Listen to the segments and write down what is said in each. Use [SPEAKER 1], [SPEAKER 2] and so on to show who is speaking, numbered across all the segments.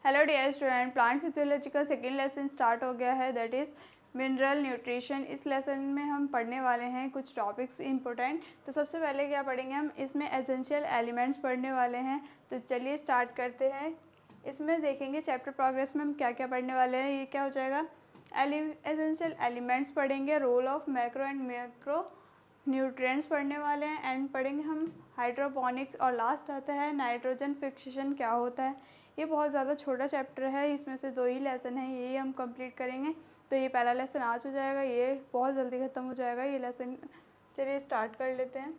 [SPEAKER 1] Hello dear student, plant physiology का second lesson start हो गया है, दैट इज़ मिनरल न्यूट्रिशन। इस लेसन में हम पढ़ने वाले हैं कुछ टॉपिक्स इंपॉर्टेंट। तो सबसे पहले क्या पढ़ेंगे हम, इसमें एसेंशियल एलिमेंट्स पढ़ने वाले हैं। तो चलिए स्टार्ट करते हैं। इसमें देखेंगे चैप्टर प्रोग्रेस में हम क्या क्या पढ़ने वाले हैं। ये क्या हो जाएगा, एसेंशियल एलिमेंट्स पढ़ेंगे, role of macro and micro nutrients पढ़ने वाले हैं, एंड पढ़ेंगे हम हाइड्रोपोनिक्स, और लास्ट आता है नाइट्रोजन फिक्सेशन क्या होता है। ये बहुत ज़्यादा छोटा चैप्टर है, इसमें से 2 ही लेसन है, यही हम कंप्लीट करेंगे। तो ये पहला लेसन आज हो जाएगा, ये बहुत जल्दी ख़त्म हो जाएगा ये लेसन। चलिए स्टार्ट कर लेते हैं।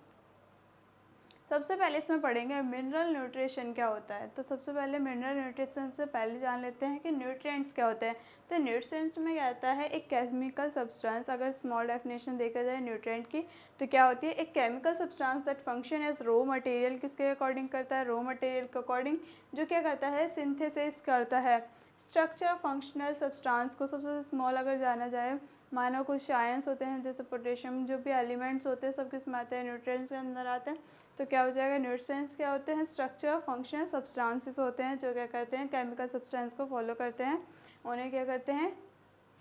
[SPEAKER 1] सबसे पहले इसमें पढ़ेंगे मिनरल न्यूट्रिशन क्या होता है। तो सबसे पहले मिनरल न्यूट्रिशन से पहले जान लेते हैं कि न्यूट्रिएंट्स क्या होते हैं। तो न्यूट्रिएंट्स में क्या आता है, एक केमिकल सब्सटेंस। अगर स्मॉल डेफिनेशन देखा जाए न्यूट्रिएंट की, तो क्या होती है, एक chemical substance that function as raw material. किसके अकॉर्डिंग करता है, रॉ मटेरियल के अकॉर्डिंग, जो क्या करता है, सिंथेसिस करता है। स्ट्रक्चर ऑफ फंक्शनल सब्सटेंस को सबसे स्मॉल अगर जाना जाए, मानो कुछ आयंस होते हैं जैसे पोटेशियम, जो भी एलिमेंट्स होते हैं सब किस में आते हैं, न्यूट्रिएंट्स के अंदर आते हैं। तो क्या हो जाएगा, न्यूट्रिएंट्स क्या होते हैं, स्ट्रक्चर ऑफ फंक्शनल सब्सटेंसेस होते हैं, जो क्या करते हैं, केमिकल सब्सटेंस को फॉलो करते हैं। उन्हें क्या करते हैं,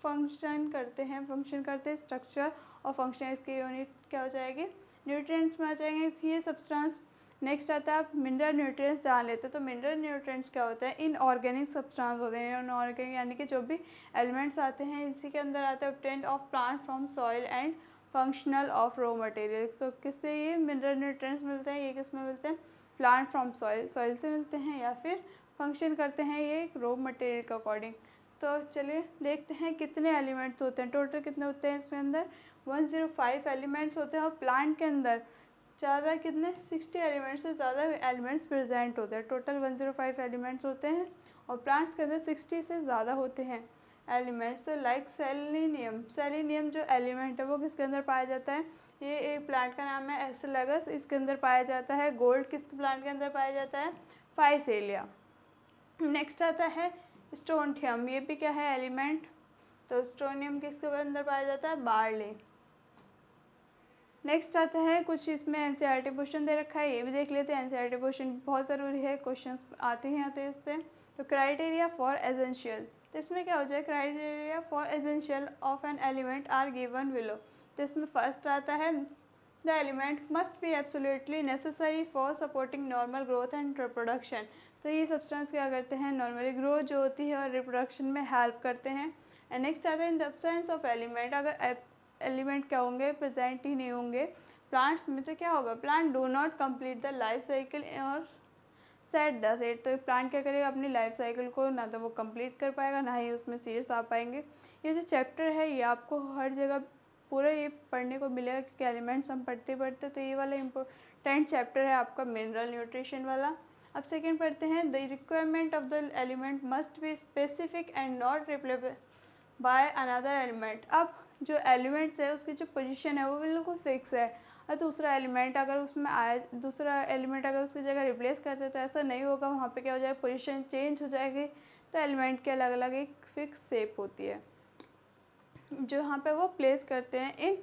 [SPEAKER 1] फंक्शन करते हैं। स्ट्रक्चर और फंक्शन, इसकी यूनिट क्या हो जाएगी, न्यूट्रिएंट्स में आ जाएंगे ये सब्सटेंस। नेक्स्ट आता है, आप मिनरल न्यूट्रिएंट्स जान लेते हैं। तो मिनरल न्यूट्रिएंट्स क्या होता है, इनऑर्गेनिक सब्सटेंस होते हैं। इनऑर्गेनिक यानी कि जो भी एलिमेंट्स आते हैं इसी के अंदर आते हैं, obtained of plant from soil and functional of raw material. तो किससे ये मिनरल न्यूट्रिएंट्स मिलते हैं, ये किस में मिलते हैं, प्लांट फ्रॉम सॉइल से मिलते हैं, या फिर फंक्शन करते हैं ये रॉ मटेरियल के अकॉर्डिंग। तो चलिए देखते हैं कितने एलिमेंट्स होते हैं, टोटल कितने होते हैं इसके अंदर, 105 एलिमेंट्स होते हैं। और प्लांट के अंदर ज़्यादा कितने, 60 एलिमेंट्स से ज़्यादा एलिमेंट्स प्रेजेंट होते हैं। टोटल 105 एलिमेंट्स होते हैं, और प्लांट्स के अंदर 60 से ज़्यादा होते हैं एलिमेंट्स। तो लाइक सेलेनियम जो एलिमेंट है वो किसके अंदर पाया जाता है, ये एक प्लांट का नाम है एस्पेरागस, इसके अंदर पाया जाता है। गोल्ड किसके प्लांट के अंदर पाया जाता है, फाइसेलिया। नेक्स्ट आता है स्टोनथियम, ये भी क्या है, एलिमेंट। तो स्टोनियम किसके अंदर पाया जाता है, बार्ले। नेक्स्ट आता है, कुछ इसमें एनसीईआरटी क्वेश्चन दे रखा है, ये भी देख लेते हैं। एनसीईआरटी क्वेश्चन बहुत ज़रूरी है, क्वेश्चंस आते हैं इससे। तो क्राइटेरिया फॉर एसेंशियल, तो इसमें क्या हो जाए, criteria for essential of an element are given below. तो इसमें फर्स्ट आता है, the element must be absolutely necessary for supporting normal growth and reproduction. तो ये सब्सटेंस क्या करते हैं, नॉर्मली ग्रोथ जो होती है और रिप्रोडक्शन में हेल्प करते हैं। एंड नेक्स्ट आता है, in the absence of element, अगर एलिमेंट क्या होंगे, प्रेजेंट ही नहीं होंगे प्लांट्स में, तो क्या होगा, plant do not complete the life cycle और सेट द सीड। तो प्लांट क्या करेगा, अपनी लाइफ साइकिल को ना तो वो कंप्लीट कर पाएगा, ना ही उसमें सीड्स आ पाएंगे। ये जो चैप्टर है ये आपको हर जगह पूरा ये पढ़ने को मिलेगा, क्योंकि एलिमेंट्स हम पढ़ते तो ये वाला इम्पोर्टेंट चैप्टर है आपका मिनरल न्यूट्रिशन वाला। अब सेकेंड पढ़ते हैं, the requirement of the element must be specific and not replaceable by another element. अब जो एलिमेंट्स है उसकी जो पोजीशन है वो बिल्कुल फिक्स है, और दूसरा एलिमेंट अगर उसमें आए, दूसरा एलिमेंट अगर उसकी जगह रिप्लेस करते तो ऐसा नहीं होगा, वहाँ पे क्या हो जाएगा, पोजीशन चेंज हो जाएगी। तो एलिमेंट की अलग अलग एक फिक्स शेप होती है जो यहाँ पे वो प्लेस करते हैं। In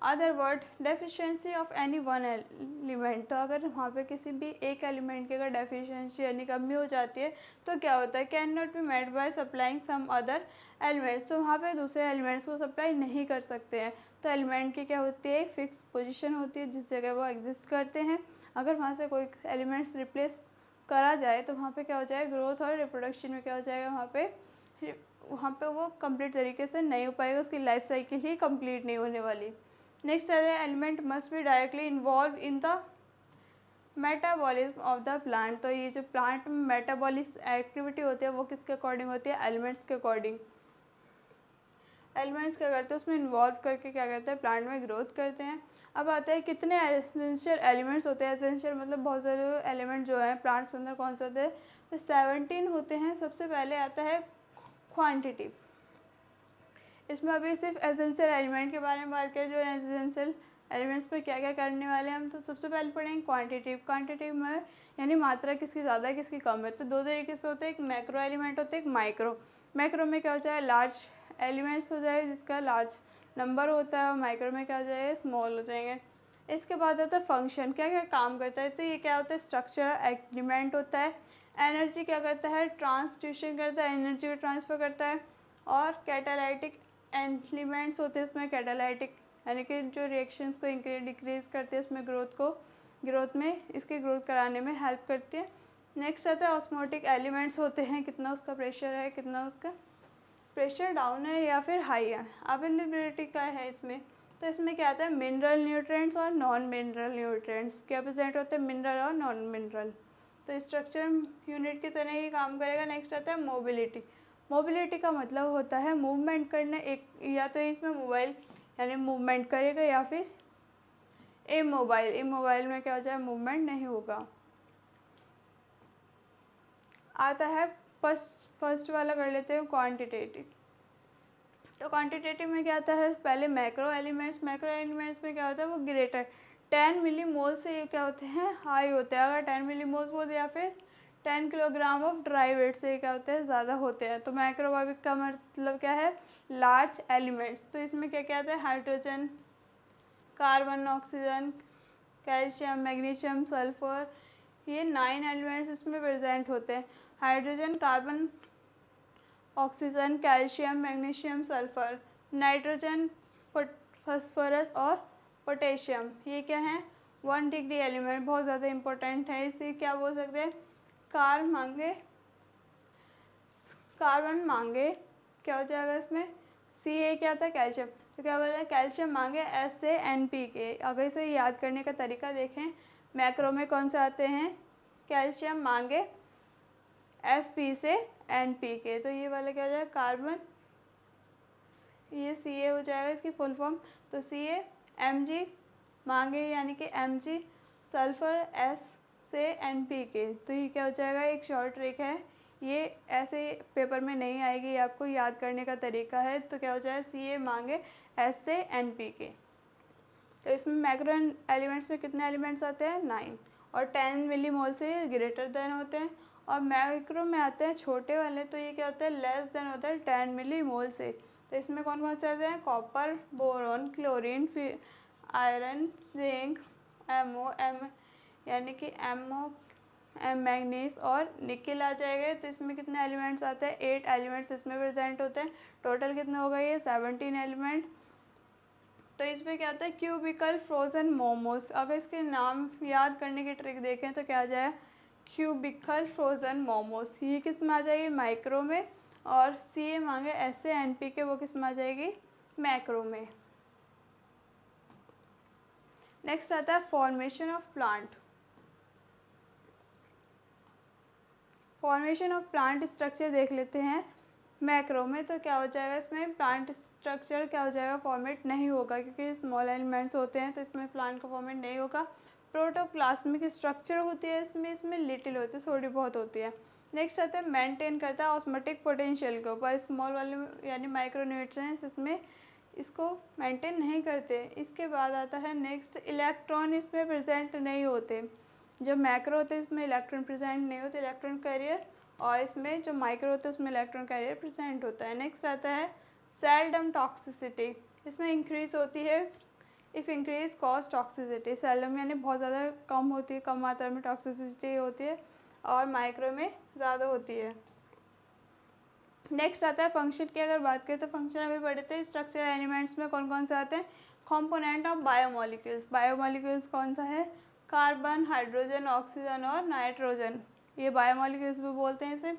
[SPEAKER 1] other word, deficiency of any one element, तो अगर वहाँ पे किसी भी एक एलिमेंट की अगर डेफिशिएंसी यानी कमी हो जाती है तो क्या होता है, cannot be met by supplying some other elements. तो वहाँ पे दूसरे एलिमेंट्स को सप्लाई नहीं कर सकते हैं। तो एलिमेंट की क्या होती है, एक फिक्स पोजीशन होती है जिस जगह वो एग्जिस्ट करते हैं। अगर वहाँ से कोई एलिमेंट्स रिप्लेस करा जाए तो वहाँ पे क्या हो जाएगा, ग्रोथ और रिप्रोडक्शन में क्या हो जाएगा, वहाँ पे वो कंप्लीट तरीके से नहीं हो पाएगा, उसकी लाइफ साइकिल ही कंप्लीट नहीं होने वाली। नेक्स्ट है, element must be directly involve in the metabolism of the plant. तो ये जो प्लांट में मेटाबॉलिक एक्टिविटी होती है वो किसके अकॉर्डिंग होती है, एलिमेंट्स के अकॉर्डिंग। एलिमेंट्स क्या करते हैं, उसमें इन्वॉल्व करके क्या करते हैं, प्लांट में ग्रोथ करते हैं। अब आता है कितने एसेंशियल एलिमेंट्स होते हैं, एसेंशियल मतलब बहुत सारे एलिमेंट जो हैं प्लांट्स के अंदर कौन से होते हैं, तो 17 होते हैं। सबसे पहले आता है क्वांटिटी, इसमें अभी सिर्फ एसेंशियल एलिमेंट के बारे में बात करें, जो एसेंशियल एलिमेंट्स पर क्या क्या करने वाले हैं हम। तो सबसे पहले पढ़ेंगे क्वांटिटी में यानी मात्रा किसकी ज़्यादा है किसकी कम है। तो 2 तरीके से होते हैं, एक मैक्रो एलिमेंट होते हैं, एक माइक्रो। मैक्रो में क्या हो जाए, लार्ज एलिमेंट्स हो जाए जिसका लार्ज नंबर होता है, और माइक्रो में क्या हो जाएगा, स्मॉल हो जाएंगे। इसके बाद आता है फंक्शन, क्या क्या काम करता है। तो ये क्या होता है, स्ट्रक्चर एलिमेंट होता है, एनर्जी क्या करता है, ट्रांसड्यूशन करता है, एनर्जी को ट्रांसफ़र करता है। और कैटालाइटिक एलिमेंट्स होते हैं इसमें, कैटालाइटिक यानी कि जो रिएक्शंस को डिक्रीज करते हैं, उसमें ग्रोथ में इसकी ग्रोथ कराने में हेल्प करती है। नेक्स्ट आता है ऑस्मोटिक एलिमेंट्स होते हैं, कितना उसका प्रेशर है, कितना उसका प्रेशर डाउन है या फिर हाई है। अवेलेबिलिटी क्या है इसमें, तो इसमें क्या आता है, मिनरल न्यूट्रिएंट्स और नॉन मिनरल न्यूट्रिएंट्स क्या प्रेजेंट होते हैं, मिनरल और नॉन मिनरल। तो स्ट्रक्चर यूनिट की तरह ही काम करेगा। नेक्स्ट आता है मोबिलिटी। मोबिलिटी का मतलब होता है मूवमेंट करना, एक या तो इसमें मोबाइल यानी मूवमेंट करेगा या फिर इमोबाइल में क्या हो जाए, मूवमेंट नहीं होगा। आता है फर्स्ट वाला कर लेते हैं क्वांटिटेटिव। तो क्वांटिटेटिव में क्या आता है, पहले मैक्रो एलिमेंट्स में क्या होता है, वो ग्रेटर 10 मिलीमोल से ये क्या होते हैं, हाई होते हैं। अगर 10 मिलीमोल्स बोलते या फिर 10 किलोग्राम ऑफ ड्राई वेट से क्या होते हैं, ज़्यादा होते हैं। तो मैक्रोबाइक का मतलब क्या है, लार्ज एलिमेंट्स। तो इसमें क्या क्या आता है, hydrogen, carbon, oxygen, calcium, magnesium, sulphur, ये 9 एलिमेंट्स इसमें प्रेजेंट होते हैं। Hydrogen, carbon, oxygen, calcium, magnesium, sulphur, nitrogen, phosphorus और पोटेशियम, ये क्या है 1 डिग्री एलिमेंट, बहुत ज़्यादा इंपॉर्टेंट है। इसे क्या बोल सकते हैं, कार्बन मांगे क्या हो जाएगा इसमें, Ca क्या था, कैल्शियम। तो क्या बोलते हैं, कैल्शियम मांगे SaNPK। अगर इसे याद करने का तरीका देखें, मैक्रो में कौन से आते हैं, कैल्शियम मांगे Sp से NPK। तो ये वाला क्या हो जाएगा, कार्बन, ये Ca हो जाएगा इसकी फुल फॉर्म। तो Ca, Mg मांगे यानी कि Mg, सल्फर S से NPK। तो ये क्या हो जाएगा, एक शॉर्ट ट्रिक है, ये ऐसे पेपर में नहीं आएगी, ये आपको याद करने का तरीका है। तो क्या हो जाएगा, Ca मांगे S से NPK। तो इसमें मैक्रो एलिमेंट्स में कितने एलिमेंट्स आते हैं, 9, और 10 मिलीमोल से ग्रेटर देन होते हैं। और मैक्रो में आते हैं छोटे वाले, तो ये क्या होता है, लेस देन होता है 10 मिलीमोल से। तो इसमें कौन कौन से आते हैं, copper, boron, chlorine, iron, zinc, यानी कि मैग्नीज और निकेल आ जाएगा। तो इसमें कितने एलिमेंट्स आते हैं, 8 एलिमेंट्स इसमें प्रेजेंट होते हैं। टोटल कितने हो गए, ये 17 एलिमेंट। तो इसमें क्या आता है, क्यूबिकल फ्रोज़न मोमोस। अगर इसके नाम याद करने की ट्रिक देखें तो क्या आ जाए, क्यूबिकल फ्रोज़न मोमोस, ये किस में आ जाएगी, माइक्रो में। और Ca मांगे SaNPK, वो किस में आ जाएगी, मैक्रो में। नेक्स्ट आता है formation of plant. Formation of plant structure देख लेते हैं मैक्रो में। तो क्या हो जाएगा, इसमें प्लांट स्ट्रक्चर क्या हो जाएगा, फॉर्मेट नहीं होगा, क्योंकि स्मॉल एलिमेंट्स होते हैं, तो इसमें प्लांट का फॉर्मेट नहीं होगा। प्रोटोप्लाज्मिक स्ट्रक्चर होती है इसमें लिटिल होती है, थोड़ी बहुत होती है। नेक्स्ट आता है मेंटेन करता है ऑस्मोटिक पोटेंशियल के ऊपर। स्मॉल वाले यानी माइक्रो न्यूट्रिएंट्स इसमें इसको मेंटेन नहीं करते। इसके बाद आता है नेक्स्ट, इलेक्ट्रॉन इसमें प्रेजेंट नहीं होते। जब मैक्रो होते हैं इसमें इलेक्ट्रॉन प्रेजेंट नहीं होते, इलेक्ट्रॉन कैरियर, और इसमें जो माइक्रो होता है उसमें इलेक्ट्रॉन कैरियर प्रेजेंट होता है। नेक्स्ट आता है सेल्डम टॉक्सिसिटी। इसमें इंक्रीज होती है if increase cause toxicity. Seldom यानी बहुत ज़्यादा कम होती है, कम मात्रा में टॉक्सिसिटी होती है, और माइक्रो में ज़्यादा होती है। नेक्स्ट आता है फंक्शन की। अगर बात करें तो फंक्शन अभी पढ़े थे, स्ट्रक्चर एलिमेंट्स में कौन कौन से आते हैं, कॉम्पोनेंट ऑफ बायोमोलिक्यूल्स। बायोमोलिक्यूल्स कौन सा है, कार्बन, हाइड्रोजन, ऑक्सीजन और नाइट्रोजन, ये बायोमोलिक्यूल्स भी बोलते हैं इसे।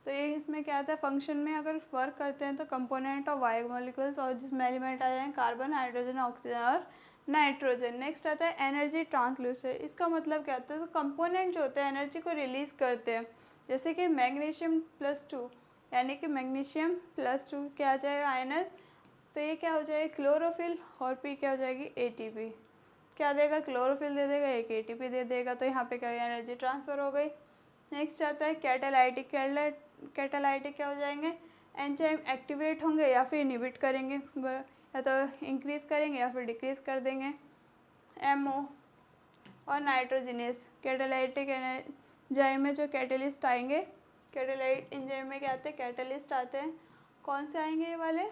[SPEAKER 1] तो ये इसमें क्या आता है, फंक्शन में अगर वर्क करते हैं तो कंपोनेंट ऑफ बायोमोलिक्यूल्स, और जिसमें एलिमेंट आ जाए कार्बन, हाइड्रोजन, ऑक्सीजन और नाइट्रोजन। नेक्स्ट आता है एनर्जी ट्रांसड्यूसर। इसका मतलब क्या होता है, तो कंपोनेंट जो होते हैं एनर्जी को रिलीज़ करते हैं। जैसे कि मैग्नीशियम +2 यानी कि मैग्नीशियम +2 क्या आ जाएगा, आयनर। तो ये क्या हो जाएगा, क्लोरोफिल, और पी क्या हो जाएगी, ATP। क्या देगा, क्लोरोफिल दे देगा, एक ATP दे देगा। तो यहाँ पे क्या एनर्जी ट्रांसफ़र हो गई। नेक्स्ट आता है कैटालाइटिक। कैटालाइटिक क्या हो जाएंगे, एंजाइम एक्टिवेट होंगे या फिर इनहिबिट करेंगे, या तो इंक्रीज़ करेंगे या फिर डिक्रीज़ कर देंगे। MO और नाइट्रोजिनेस। कैटालाइटिक एंजाइम में जो कैटलिस्ट आएंगे, कैटालाइट एंजाइम में क्या आते हैं, कैटलिस्ट आते हैं। कौन से आएंगे ये वाले,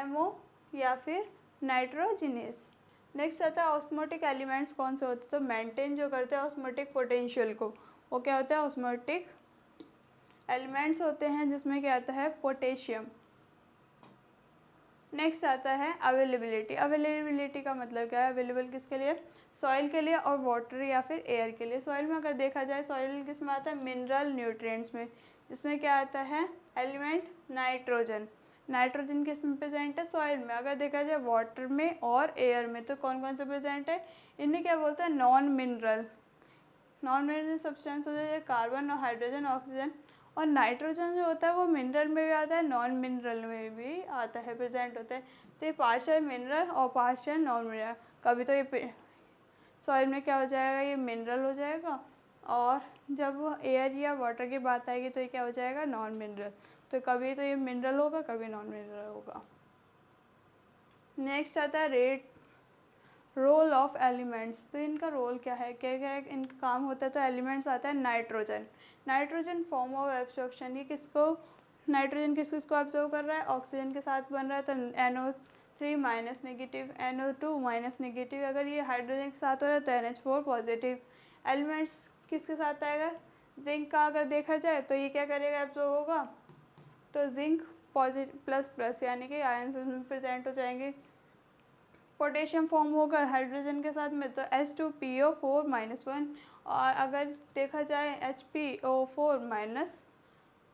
[SPEAKER 1] MO या फिर नाइट्रोजिनेस। नेक्स्ट आता है ऑस्मोटिक एलिमेंट्स कौन से होते हैं, तो मेंटेन जो करते हैं ऑस्मोटिक पोटेंशियल को, वो क्या होता है, ऑस्मोटिक एलिमेंट्स होते हैं, जिसमें क्या आता है, पोटेशियम। नेक्स्ट आता है अवेलेबिलिटी। अवेलेबिलिटी का मतलब क्या है, अवेलेबल किसके लिए, सॉइल के लिए और वाटर या फिर एयर के लिए। सॉइल में अगर देखा जाए, सॉइल किस में आता है, मिनरल न्यूट्रिएंट्स में, जिसमें क्या आता है, एलिमेंट नाइट्रोजन। नाइट्रोजन किस में प्रेजेंट है, सॉइल में। अगर देखा जाए वाटर में और एयर में, तो कौन कौन से प्रेजेंट है, इन्हें क्या बोलते हैं, non mineral. Non mineral substance होते हैं कार्बन और हाइड्रोजन, ऑक्सीजन। और नाइट्रोजन जो होता है वो मिनरल में भी आता है, नॉन मिनरल में भी आता है, प्रेजेंट होता है। तो ये पार्शियल मिनरल और पार्शियल नॉन मिनरल। कभी तो ये सॉइल में क्या हो जाएगा, ये मिनरल हो जाएगा, और जब एयर या वाटर की बात आएगी तो ये क्या हो जाएगा, नॉन मिनरल। तो कभी तो ये मिनरल होगा, कभी नॉन मिनरल होगा। नेक्स्ट आता है रेट रोल ऑफ एलिमेंट्स। तो इनका रोल क्या है, क्या क्या इनका काम होता है। तो एलिमेंट्स आता है nitrogen. Nitrogen form of absorption, ये किसको, नाइट्रोजन किसको ऑब्जर्व कर रहा है, ऑक्सीजन के साथ बन रहा है, तो NO3 minus negative, NO2 minus negative. अगर ये हाइड्रोजन के साथ हो रहा है तो NH4 पॉजिटिव। एलिमेंट्स किसके साथ आएगा, जिंक का अगर देखा जाए तो ये क्या करेगा, एब्जॉर्ब होगा, तो जिंक पॉजिटिव प्लस प्लस, यानी कि आयंस में प्रेजेंट हो जाएंगे। पोटेशियम फॉर्म होगा हाइड्रोजन के साथ में, तो H2PO4 माइनस 1। और अगर देखा जाए HPO4 माइनस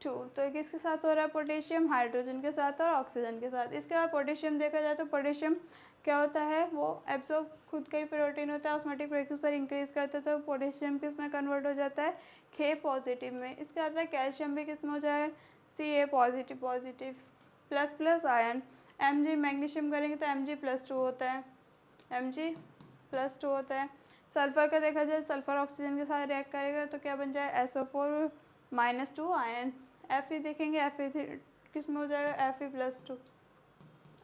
[SPEAKER 1] 2, तो किसके साथ हो रहा है, पोटेशियम हाइड्रोजन के साथ और ऑक्सीजन के साथ। इसके बाद पोटेशियम देखा जाए तो पोटेशियम क्या होता है, वो एब्जॉर्ब खुद का ही प्रोटीन होता है, ऑस्मोटिक प्रेक्यूसर इंक्रीज करता है, तो पोटेशियम किस में कन्वर्ट हो जाता है, K पॉजिटिव में। इसके बाद कैल्शियम भी किस में हो जाए, Ca positive positive plus plus ion. Mg magnesium करेंगे तो Mg+2 होता है, Mg+2 होता है। सल्फ़र का देखा जाए, सल्फ़र ऑक्सीजन के साथ रिएक्ट करेगा तो क्या बन जाए, SO4 -2 आयन। Fe देखेंगे, Fe किस में हो जाएगा, Fe+2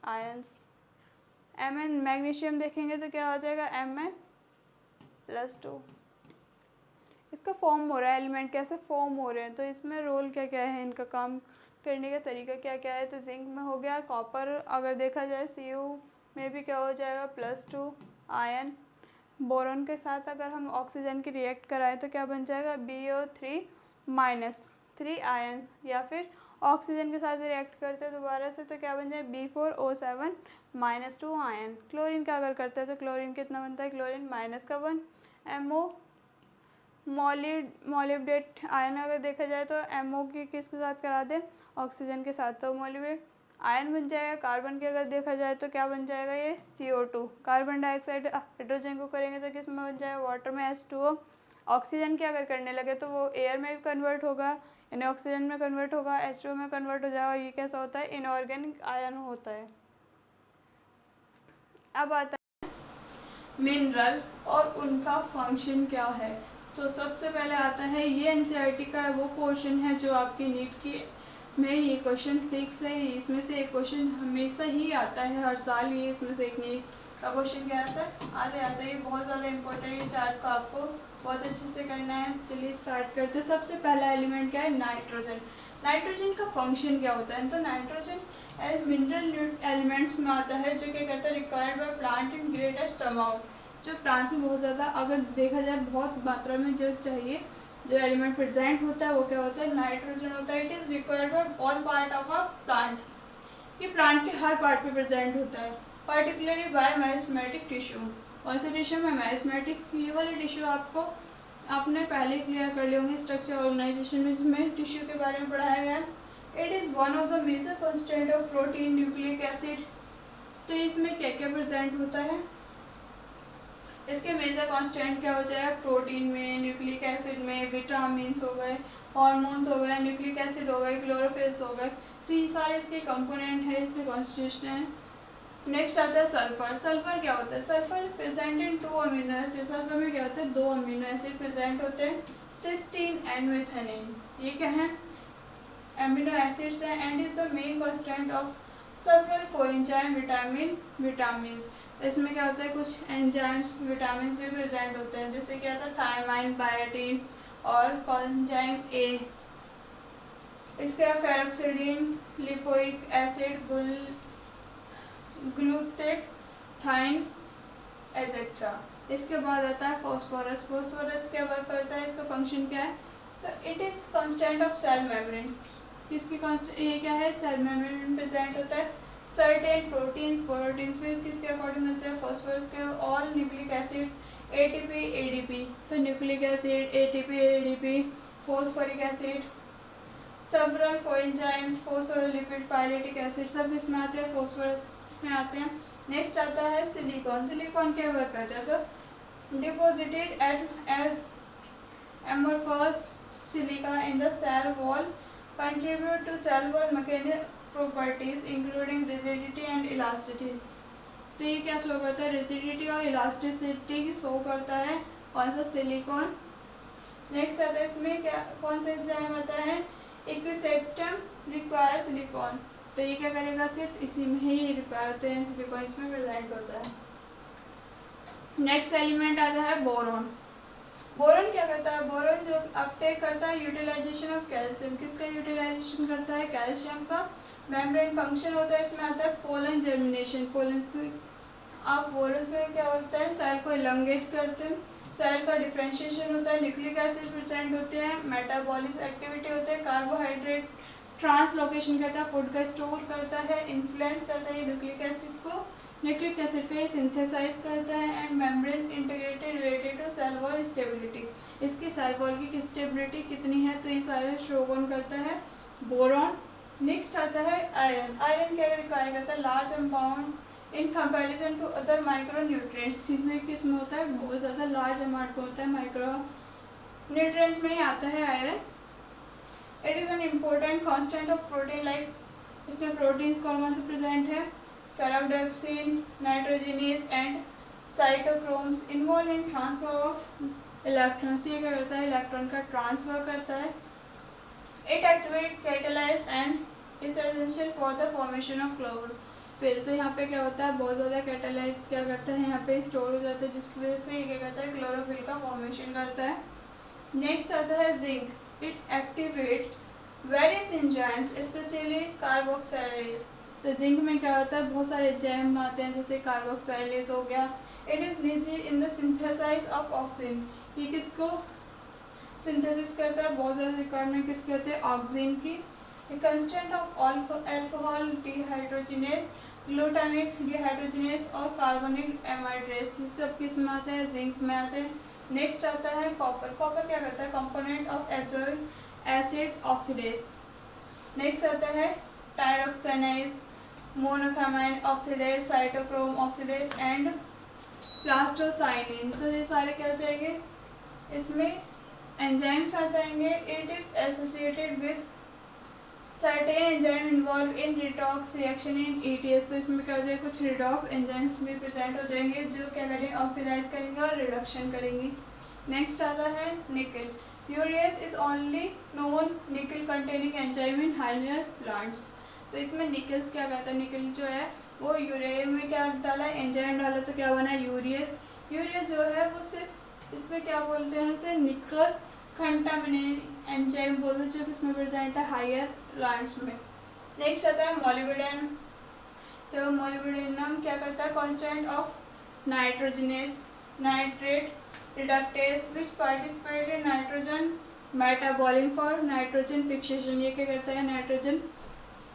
[SPEAKER 1] आयन्स। Mn मैग्नीशियम देखेंगे तो क्या हो जाएगा, Mn+2। इसका फॉर्म हो रहा है, एलिमेंट कैसे फॉर्म हो रहे हैं, तो इसमें रोल क्या क्या है, इनका काम करने का तरीका क्या क्या है। तो जिंक में हो गया, कॉपर अगर देखा जाए Cu में भी क्या हो जाएगा, +2 आयन। बोरॉन के साथ अगर हम ऑक्सीजन की रिएक्ट कराएं तो क्या बन जाएगा, BO3-3 आयन। या फिर ऑक्सीजन के साथ रिएक्ट करते हैं दोबारा से तो क्या बन जाए, B4O7-2 आयन। क्लोरीन का अगर करते हैं तो क्लोरीन कितना बनता है, क्लोरीन -1 MO। मोलिब्डेट आयन अगर देखा जाए तो MO की किसके साथ करा दे, ऑक्सीजन के साथ, तो मोलिब्डेट आयन बन जाएगा। कार्बन की अगर देखा जाए तो क्या बन जाएगा, ये CO2। कार्बन डाइऑक्साइड हाइड्रोजन को करेंगे तो किस में बन जाएगा, वाटर में H2O। ऑक्सीजन की अगर करने लगे तो वो एयर में भी कन्वर्ट होगा, यानी ऑक्सीजन में कन्वर्ट होगा, H2O में कन्वर्ट हो जाएगा, और ये कैसा होता है, इनऑर्गेनिक आयन होता है। अब आता है मिनरल और उनका फंक्शन क्या है। तो सबसे पहले आता है, ये NCERT का वो पोर्शन है जो आपकी नीट की में ये क्वेश्चन फिक्स है, इसमें से एक क्वेश्चन हमेशा ही आता है, हर साल ये इसमें से एक नीट का क्वेश्चन क्या आता है, आता है। ये बहुत ज़्यादा इंपॉर्टेंट चार्ट को आपको बहुत अच्छे से करना है। चलिए स्टार्ट करते हैं। सबसे पहला एलिमेंट क्या है, नाइट्रोजन। नाइट्रोजन का फंक्शन क्या होता है, तो नाइट्रोजन एज मिनरल एलिमेंट्स में आता है, जो क्या कहता है, required by plant in greatest amount. जो प्लांट में बहुत ज़्यादा अगर देखा जाए बहुत मात्रा में जो चाहिए, जो एलिमेंट प्रेजेंट होता है वो क्या होता है, नाइट्रोजन होता है। It is required by all part of a plant. ये प्लांट के हर पार्ट पे प्रेजेंट होता है, पर्टिकुलरली बाय मेरिस्टेमेटिक टिश्यू। कौन से टिश्यू में, मेरिस्टेमेटिक। ये वाले टिश्यू आपको आपने पहले क्लियर कर लिए होंगे स्ट्रक्चर ऑर्गेनाइजेशन में, जिसमें टिश्यू के बारे में पढ़ाया गया है। It is one of the major constant of protein, nucleic acid. तो इसमें क्या क्या प्रेजेंट होता है, इसके मेजर कांस्टेंट क्या हो जाएगा, प्रोटीन में, न्यूक्लिक एसिड में, विटामिन्स हो गए, हार्मोन्स हो गए, न्यूक्लिक एसिड हो गए, क्लोरोफिल्स हो गए। तो ये सारे इसके कंपोनेंट है, इसके कॉन्स्टिट्यूशन है। नेक्स्ट आता है सल्फर। सल्फर क्या होता है, sulphur present in 2 amino acid. Sulphur में क्या होता है, 2 अमीनो एसिड प्रेजेंट होते हैं, सिस्टीन एंड मेथेनिन। ये क्या है, अमीनो एसिड्स हैं, and is the main constant of sulphur coenzyme vitamins. तो इसमें क्या होता है, कुछ एंजाइम्स विटामिन भी प्रेजेंट होते हैं, जैसे क्या होता है, थायमाइन, बायोटीन और कोएंजाइम ए। इसके फेरोक्सिडीन, लिपोइक एसिड, ग्लूटेट, थाइन एसेट्रा। इसके बाद आता है फॉस्फोरस। फॉस्फोरस क्या वर्क करता है, इसका फंक्शन क्या है, तो it is constant of cell membrane. किसकी कांस्टेंट, ये क्या है, सेल मेम्ब्रेन में प्रेजेंट होता है। सर्टेन प्रोटीन्स में किसके अकॉर्डिंग होते हैं, फॉस्फोरस के। All nucleic acid ATP ADP, तो nucleic acid ATP ADP, phosphoric acid, several coenzymes, phospholipid, phyletic acid, सब इसमें आते हैं, फॉस्फोरस में आते हैं। नेक्स्ट आता है सिलिकॉन। सिलिकॉन क्या वर्क करता है, तो deposited at amorphous silica in the cell wall contribute to cell wall mechanical properties including rigidity and elasticity। तो ये क्या शो करता है, रिजिडिटी और इलास्टिसिटी की शो करता है कौन सा, सिलिकॉन। नेक्स्ट आता है इसमें क्या, कौन सा एंजाइम आता है, इक्विसेप्टम रिक्वायर सिलिकॉन। तो ये क्या करेगा, सिर्फ इसी में ही रिक्वायर होते हैं, सिलिकॉन इसमें प्रेजेंट होता है। नेक्स्ट एलिमेंट आता है बोरॉन। बोरॉन क्या करता है, बोरॉन जो अपटेक करता है यूटिलाइजेशन ऑफ कैल्शियम। किसका यूटिलाइजेशन करता है, कैल्शियम का। मेम्ब्रेन फंक्शन होता है इसमें आता है pollen germination. Pollen of boron में क्या होता है, सेल को इलंगेट करते हैं, सेल का डिफ्रेंशिएशन होता है, न्यूक्लिक एसिड प्रेजेंट होते हैं, मेटाबॉलिक एक्टिविटी होते हैं, कार्बोहाइड्रेट ट्रांसलोकेशन करता है, फूड का स्टोर करता है, इन्फ्लुएंस करता है न्यूक्लिक एसिड को, न्यूक्लिक एसिड को ये सिंथेसाइज करता है। And membrane integrated related to cell wall stability, इसकी सेल वॉल की स्टेबिलिटी कितनी है, तो ये सारे शो कौन करता है, बोरॉन। नेक्स्ट आता है आयरन। आयरन क्या रिक्वायर करता है, large amount in comparison to other micro nutrients. इसमें किसमें होता है, बहुत ज़्यादा लार्ज अमाउंट में होता है, माइक्रो न्यूट्रिएंट्स में ही आता है iron. It is an important constant of protein like, इसमें प्रोटीन्स कौन कौन से प्रेजेंट है, ferredoxin, nitrogenase and cytochromes involve in transfer of electrons. ये क्या करता है, इलेक्ट्रॉन का ट्रांसफर करता है। It activate catalyse and is essential for the formation of chlorophyll. तो यहाँ पे क्या होता है, बहुत ज़्यादा कैटालाइज क्या करता है, यहाँ पे स्टोर हो जाता है, जिसकी वजह से ये क्या करता है, क्लोरोफिल का फॉर्मेशन करता है। नेक्स्ट आता है zinc. It activate various enzymes specially carboxylase. तो जिंक में क्या होता है, बहुत सारे एंजाइम आते हैं, जैसे कार्बोक्सिलेज हो गया। It is needed in the synthesize of oxygen. ये किसको सिंथेसिस करता है, बहुत ज़्यादा रिक्वायरमेंट किसके होते हैं, ऑक्सीजन की। Constant of alcohol dehydrogenase, glutamic dehydrogenase और कार्बोनिक एमाइड्रेस, ये सब किस में आते हैं, जिंक में आते हैं। नेक्स्ट आता है कॉपर। कॉपर क्या करता है, component of absorbic acid oxidase. Next आता है टायरोक्साइनेज, मोनोकामाइन oxidase, cytochrome oxidase and plastocyanin. तो ये सारे क्या हो जाएंगे, इसमें एंजाइम्स आ जाएंगे। It is associated with certain enzyme involve in redox reaction in ETS। तो इसमें क्या हो जाएगा, कुछ रिडॉक्स एंजाइम्स भी प्रेजेंट हो जाएंगे जो क्या करेंगे, ऑक्सीडाइज करेंगे और रिडक्शन करेंगी। नेक्स्ट आता है nickel. Urease is only non nickel containing enzyme in higher plants. तो इसमें निकल्स क्या कहता है, निकल जो है वो यूरे में क्या डाला है, एंजाइम डाला, तो क्या बना है, यूरियस। यूरियस जो है वो सिर्फ इसमें क्या बोलते हैं उसे, निकल कंटामिनेट एंजाइम बोलते हैं, जो इसमें प्रेजेंट है हायर प्लांट्स में। नेक्स्ट आता है मोलिब्डेनम। तो मोलिब्डेनम क्या करता है, constant of nitrogenase nitrate reductase which participate in nitrogen metabolism for nitrogen fixation. ये क्या करता है, नाइट्रोजन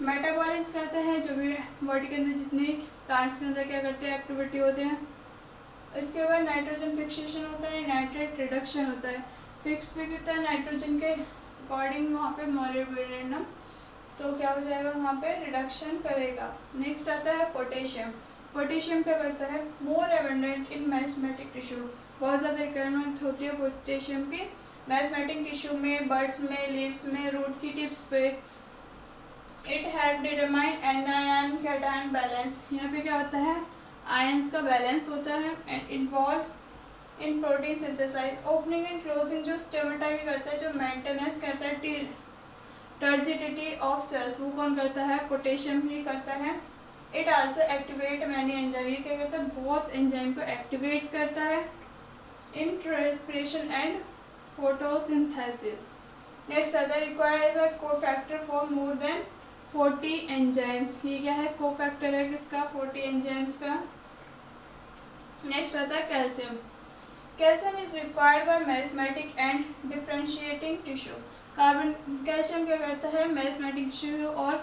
[SPEAKER 1] मेटाबॉलिज्म करता है, जो भी बॉडी के अंदर जितने प्लांट्स के अंदर क्या करते हैं, एक्टिविटी होते हैं। इसके बाद नाइट्रोजन फिक्सेशन होता है, नाइट्रेट रिडक्शन होता है। फिक्स भी कितना है नाइट्रोजन के अकॉर्डिंग वहाँ पे मोलिब्डेनम, तो क्या हो जाएगा, वहाँ पे रिडक्शन करेगा। नेक्स्ट आता है पोटेशियम। पोटेशियम क्या करता है, मोर एबंडेंट इन मैस्मेटिक टिश्यू। बहुत ज़्यादा रिक्वायरमेंट होती है पोटेशियम की मैस्मेटिक टिश्यू में, बर्ड्स में, लीव्स में, रूट की टिप्स पे। It help determine anion cation balance. यहाँ पे क्या होता है, आयंस का बैलेंस होता है। And involve in protein synthesize, opening and closing जो स्टेमेटा भी करता है, जो मेंटेनेंस करता है टर्जिडिटी ऑफ सेल्स, वो कौन करता है, पोटेशियम ही करता है। It also activate many enzyme. ये क्या करता है, बहुत एंजाइम को एक्टिवेट करता है in respiration and photosynthesis. Next other requires a cofactor for more than 40 enzymes. ये क्या है, कोफैक्टर है किसका, 40 एंजाइम्स का। नेक्स्ट आता है calcium. Calcium is required by meristematic and differentiating tissue. Calcium क्या करता है, मैस्मेटिक टिश्यू और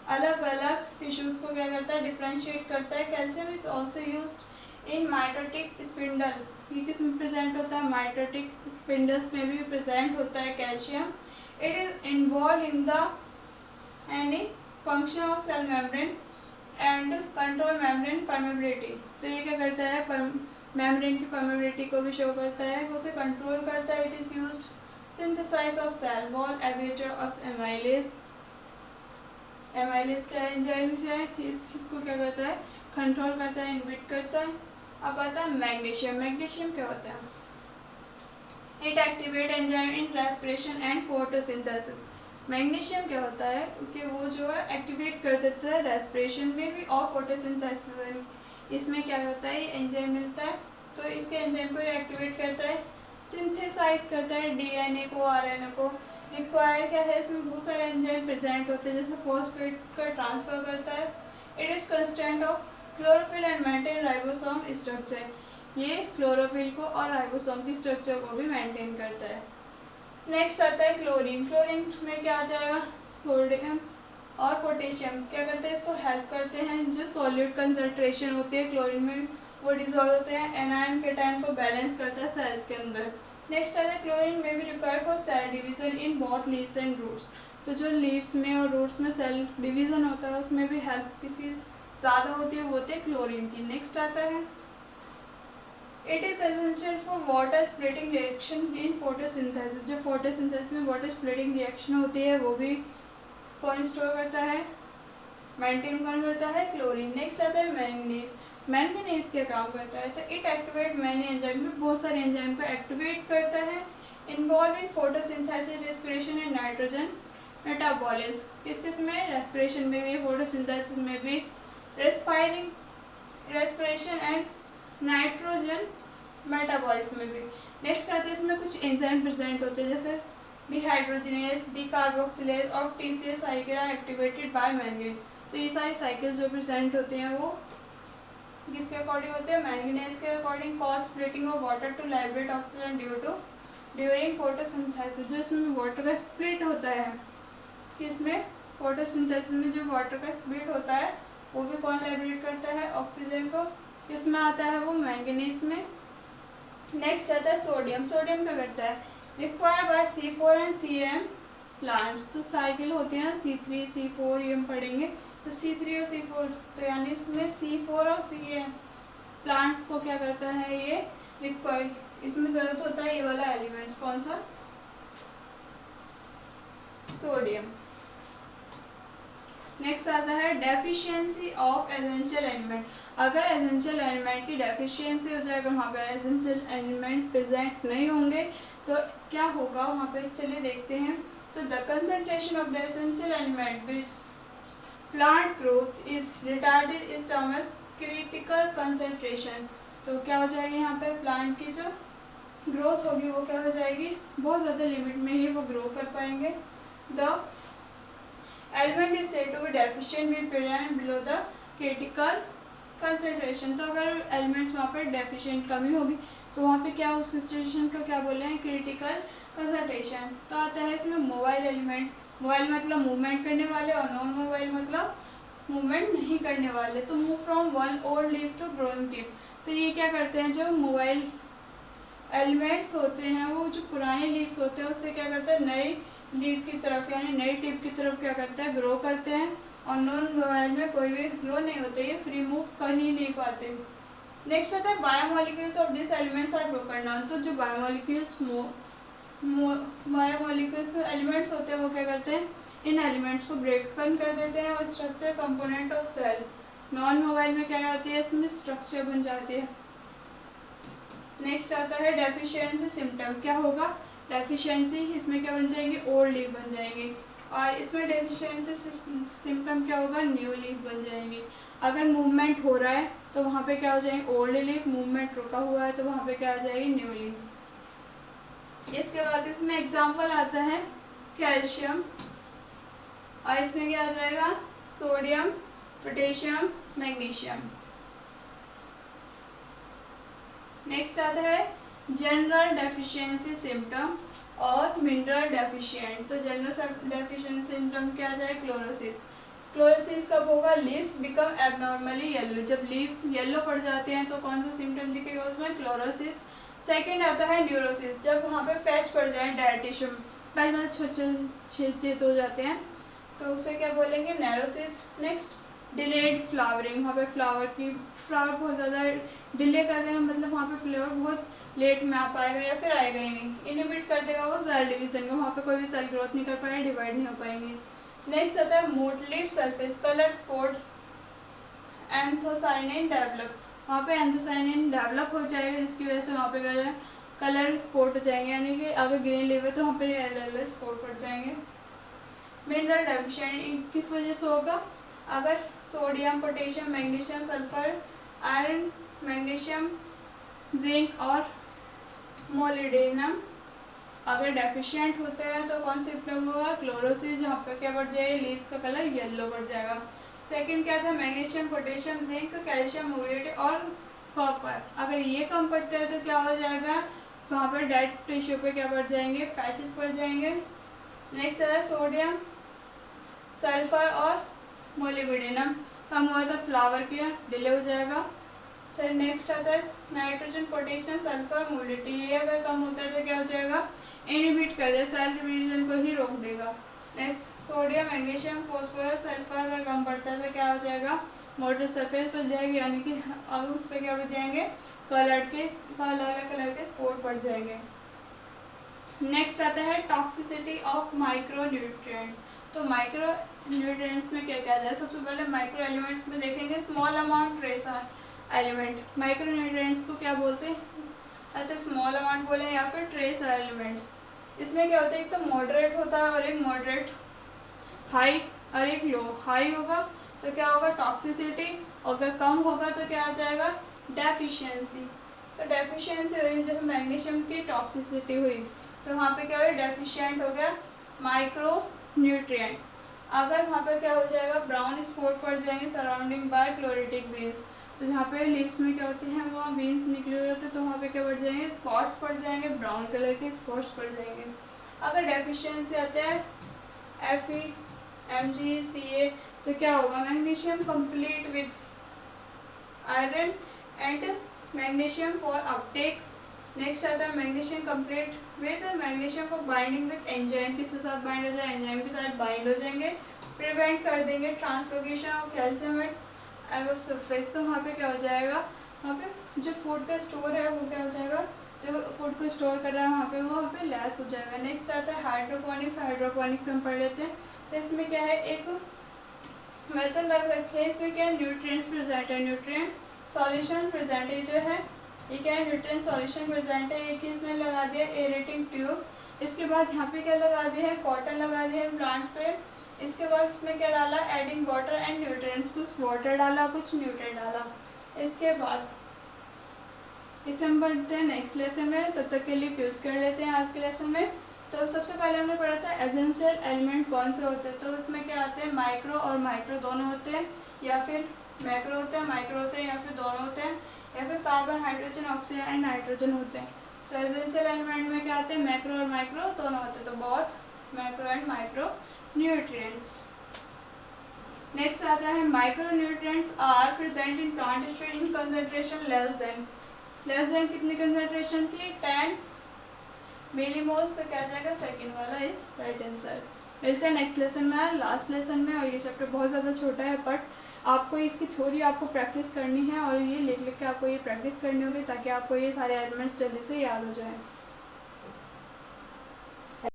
[SPEAKER 1] अलग अलग टिश्यूज को क्या करता है, डिफ्रेंशिएट करता है। Calcium is also used in mitotic spindle. ये किस में प्रेजेंट होता है, माइटोटिक स्पिंडल्स में भी प्रेजेंट होता है calcium. It is involve in the any function of cell membrane and control membrane permeability. तो ये क्या करता है, मेम्ब्रेन की परमेबिलिटी को भी शो करता है, उसे कंट्रोल करता है। It is used synthesize of cell wall aviator of amylase. Amylase का एंजाइम है, इसको क्या करता है, कंट्रोल करता है, इनहिबिट करता है। अब आता है मैग्नीशियम। मैग्नीशियम क्या होता है, it activate enzyme in respiration and photosynthesis. Magnesium क्या होता है कि वो जो है एक्टिवेट कर देता है रेस्पिरेशन में भी और फोटोसिंथेसिस में। इसमें क्या होता है, ये एंजाइम मिलता है, तो इसके एंजाइम को ये एक्टिवेट करता है, सिंथेसाइज करता है डीएनए को, आरएनए को। रिक्वायर क्या है, इसमें बहुत सारे एंजाइम प्रेजेंट होते हैं, जैसे फॉस्फेट का ट्रांसफर करता है। It is constant of chlorophyll and maintain ribosome structure. ये क्लोरोफिल को और राइबोसोम की स्ट्रक्चर को भी मेंटेन करता है। नेक्स्ट आता है क्लोरीन। क्लोरीन में क्या आ जाएगा, सोडियम और पोटेशियम क्या करते हैं, इसको हेल्प करते हैं। जो सॉलिड कंसंट्रेशन होती है क्लोरीन में वो डिजोल्व होते हैं, एनायन केटायन को बैलेंस करता है सेल्स के अंदर। नेक्स्ट आता है क्लोरीन में भी required for cell division in both leaves and roots. तो जो लीव्स में और रूट्स में सेल डिवीजन होता है उसमें भी हेल्प किसी ज़्यादा होती है, वो होती है क्लोरीन की। नेक्स्ट आता है it is essential for water splitting reaction in photosynthesis. जो फोटोसिंथेसिस में वाटर स्प्लिटिंग रिएक्शन होती है वो भी कौन स्टोर करता है, मेंटेन कौन करता है, क्लोरीन। नेक्स्ट आता है मैंगनीज। मैंगनीज क्या काम करता है, तो इट एक्टिवेट मैनी एंजाइम में बहुत सारे एंजाइम को एक्टिवेट करता है। Involve in photosynthesis, respiration and nitrogen metabolism. किस किस में, रेस्पिरेशन में भी, फोटोसिंथेसिस में भी, रेस्पिरेशन एंड नाइट्रोजन मेटाबॉलिज्म में भी। नेक्स्ट आते हैं इसमें कुछ एंजाइम प्रेजेंट होते हैं, जैसे डिहाइड्रोजिनेज, डीकार्बोक्सिलेज और TCS cycle are activated by manganese. तो ये सारी साइकिल्स जो प्रेजेंट होते हैं वो किसके अकॉर्डिंग होते हैं, मैंगनीज के according. Cause splitting of water to liberate oxygen during photosynthesis. जो इसमें वाटर का स्प्लिट होता है, इसमें फोटोसिंथेसिस में जो वाटर का स्प्लिट होता है वो भी कौन लाइब्रेट करता है, ऑक्सीजन को। किसमें आता है वो, मैंगनीज में। नेक्स्ट आता है सोडियम। सोडियम क्या करता है, required by C4 and Cm plants. तो साइकिल होती है ना, C3 C4 ये हम पढ़ेंगे। तो C3 और C4, तो यानी इसमें C4 और Cm प्लांट्स को क्या करता है, ये रिक्वायर्ड, इसमें ज़रूरत होता है ये वाला एलिमेंट्स, कौन सा, सोडियम। नेक्स्ट आता है डेफिशिएंसी ऑफ एसेंशियल एलिमेंट। अगर एसेंशियल एलिमेंट की डेफिशिएंसी हो जाएगा, वहाँ पे एसेंशियल एलिमेंट प्रेजेंट नहीं होंगे तो क्या होगा वहाँ पे, चलिए देखते हैं। तो the concentration of the essential element which plant growth is retarded is term as critical concentration. तो क्या हो जाएगी यहाँ पे, प्लांट की जो ग्रोथ होगी वो क्या हो जाएगी, बहुत ज़्यादा लिमिट में ही वो ग्रो कर पाएंगे। The element is said to be deficient will present below the critical concentration. तो अगर एलिमेंट्स वहाँ पर डेफिशिएंट कमी होगी तो वहाँ पे क्या, उस सिचुएशन को क्या बोले हैं, क्रिटिकल कंसंट्रेशन। तो आता है इसमें मोबाइल एलिमेंट। मोबाइल मतलब मूवमेंट करने वाले और नॉन मोबाइल मतलब मूवमेंट नहीं करने वाले। तो move from one old leaf to growing tip. तो ये क्या करते हैं, जो मोबाइल एलिमेंट्स होते हैं वो जो पुराने लीव्स होते हैं उससे क्या करते हैं, नई लीफ की तरफ यानी नई टिप की तरफ क्या करते हैं, ग्रो करते हैं। और नॉन मोबाइल में कोई भी ग्रो नहीं होते, ये फ्री मूव कर ही नहीं पाते। नेक्स्ट आता है biomolecules of this elements are broken down. तो जो बायोमोलिक्यूल्स एलिमेंट्स होते हैं वो क्या करते हैं, इन एलिमेंट्स को ब्रेक कर देते हैं और structure component of cell. Non mobile में क्या होती है, इसमें स्ट्रक्चर बन जाती है। नेक्स्ट आता है डेफिशिएंसी सिम्टम। क्या होगा, डेफिशिएंसी, इसमें क्या बन जाएगी, ओल्ड लीफ बन जाएंगी। और इसमें डेफिशिएंसी सिम्टम क्या होगा, न्यू लीफ बन जाएंगी। अगर मूवमेंट हो रहा है तो वहाँ पे क्या हो जाएगी, ओल्ड लीफ। मूवमेंट रुका हुआ है तो वहाँ पे क्या आ जाएगी, न्यू लीफ। इसके बाद इसमें एग्जांपल आता है कैल्शियम, और इसमें क्या आ जाएगा, सोडियम, पोटेशियम, मैग्नीशियम। नेक्स्ट आता है जनरल डेफिशिएंसी सिम्टम और मिनरल डेफिशिएंट। तो जनरल डेफिशिएंसी सिम्टम क्या आ जाए, क्लोरोसिस। क्लोरोसिस कब होगा, लीव्स बिकम एबनॉर्मली येलो, जब लीव्स येलो पड़ जाते हैं तो कौन सा सिम्टम दिखेगा उसमें, क्लोरोसिस। सेकंड आता है न्यूरोसिस, जब वहाँ पे पैच पड़ जाए डेड टिश्यू, पैच में छेद हो जाते हैं तो उसे क्या बोलेंगे, नेरोसिस। नेक्स्ट डिलेड फ्लावरिंग, वहाँ पे फ्लावर बहुत ज़्यादा डिले कर देगा, मतलब वहाँ पे फ्लेवर बहुत लेट में आ पाएगा या फिर आएगा ही नहीं, इनिबिट कर देगा वो सेल डिवीजन को, वहाँ पे कोई भी सेल ग्रोथ नहीं कर पाएगा, डिवाइड नहीं हो पाएंगे। नेक्स्ट आता है mottled surface colour spot anthocyanin develop, वहाँ पे एंथोसाइनिन डेवलप हो जाएगा जिसकी वजह से वहाँ पे कलर स्पॉट हो जाएंगे, यानी कि अगर ग्रीन लीव है तो वहाँ पे येलो स्पॉट पड़ जाएंगे। मिनरल डेफिशिएंट किस वजह से होगा, अगर sodium, potassium, magnesium, sulphur, iron, magnesium, zinc और मोलिब्डेनम अगर डेफिशिएंट होते हैं तो कौन सी सिम्टम होगा, क्लोरोसिस, जहाँ पे क्या बढ़ जाएगा, लीव्स का कलर येलो बढ़ जाएगा। सेकंड क्या था, magnesium, potassium, zinc, calcium, mobility और कॉपर, अगर ये कम पड़ते हैं तो क्या हो जाएगा, वहाँ पर डेड टिश्यू पे क्या बढ़ जाएंगे, पैचेस पड़ जाएंगे। नेक्स्ट है सोडियम, सल्फर और मोलिब्डेनम कम हुआ तो फ्लावर की डिले हो जाएगा। सर नेक्स्ट आता है नाइट्रोजन, पोटेशियम, सल्फर, मोबिलिटी, ये अगर कम होता है तो क्या हो जाएगा, इनहिबिट कर देगा, सेल डिवीजन को ही रोक देगा। Next sodium, magnesium, phosphorus, sulphur अगर कम पड़ता है तो क्या हो जाएगा, मोटर सरफेस पर जाएगी, यानी कि अब उस पर क्या हो जाएंगे, अलग कलर के स्पॉट पड़ जाएंगे। नेक्स्ट आता है टॉक्सिसिटी ऑफ माइक्रो न्यूट्रिएंट्स। तो माइक्रो न्यूट्रिएंट्स में क्या क्या आता है, सबसे पहले माइक्रो एलिमेंट्स में देखेंगे small amount trace element, micro nutrients को क्या बोलते हैं, तो स्मॉल अमाउंट बोले या फिर ट्रेस एलिमेंट्स। इसमें क्या होता है, एक तो मॉडरेट होता है और एक मॉडरेट हाई और एक लो। हाई होगा तो क्या होगा, टॉक्सिसिटी, और अगर कम होगा तो क्या आ जाएगा, डेफिशिएंसी। तो डेफिशिएंसी हुई, जैसे मैग्नीशियम की टॉक्सिसिटी हुई तो वहाँ पे क्या हो, डेफिशिएंट हो गया माइक्रो न्यूट्रिएंट्स। अगर वहाँ पे क्या हो जाएगा, ब्राउन स्पॉट पड़ जाएंगे सराउंडिंग बाय क्लोरेटिक बीन्स, तो जहाँ पे लीव्स में क्या होती हैं, वहाँ बीन्स निकले हुए होते हैं तो वहाँ पे क्या पड़ जाएंगे, स्पॉट्स पड़ जाएंगे, ब्राउन कलर के स्पॉट्स पड़ जाएंगे। अगर डेफिशिएंसी आते हैं Fe, Mg, Ca, तो क्या होगा, magnesium complete with iron and magnesium for Uptake. Next आता है magnesium complete with magnesium for binding with enzyme, किसके साथ बाइंड हो जाए, एंजाइम के साथ बाइंड हो जाएंगे, प्रिवेंट कर देंगे translocation of calcium at surface. तो वहाँ पे क्या हो जाएगा, वहाँ पे जो फूड का स्टोर है वो क्या हो जाएगा, जो फूड को स्टोर कर रहा है वहाँ पे लेस हो जाएगा। नेक्स्ट आता है हाइड्रोपोनिक्स। हाइड्रोपोनिक्स हम पढ़ लेते हैं, तो इसमें क्या है, एक वेसल रख रखे हैं, इसमें क्या है, न्यूट्रिएंट्स प्रेजेंट है, न्यूट्रिएंट सॉल्यूशन प्रेजेंट है, जो है ये क्या है, न्यूट्रिएंट सॉल्यूशन प्रेजेंट है। एक इसमें लगा दिया एरेटिंग ट्यूब, इसके बाद यहाँ पे क्या लगा दिया है, कॉटन लगा दिया है प्लांट्स पे। इसके बाद इसमें क्या डाला, एडिंग वाटर एंड न्यूट्रिएंट्स, कुछ वाटर डाला कुछ न्यूट्रिएंट डाला। इसके बाद इसे हम पढ़ते हैं नेक्स्ट लेसन में, तब तक के लिए यूज़ कर लेते हैं आज के लेसन में। तो सबसे पहले हमने पढ़ा था एसेंशियल एलिमेंट कौन से होते हैं, तो इसमें क्या आते हैं, माइक्रो और माइक्रो दोनों होते हैं, या फिर मैक्रो होते हैं, माइक्रो होते हैं, या फिर दोनों होते हैं, या फिर carbon, hydrogen, oxygen and nitrogen होते हैं। तो एसेंशियल एलिमेंट में क्या आते हैं, मैक्रो और माइक्रो दोनों होते हैं, तो बहुत macro and micro nutrients. Next आता है micro nutrients are present in plant stage in concentration less than कितनी कंसंट्रेशन थी, 10 मिलीमोल्स, तो क्या जाएगा, सेकंड वाला इज राइट आंसर। मिलते हैं नेक्स्ट लेसन में, लास्ट लेसन में। और ये चैप्टर बहुत ज़्यादा छोटा है, बट आपको इसकी थ्योरी आपको प्रैक्टिस करनी है और ये लिख लिख के आपको ये प्रैक्टिस करनी होगी ताकि आपको ये सारे एलिमेंट्स जल्दी से याद हो जाएं।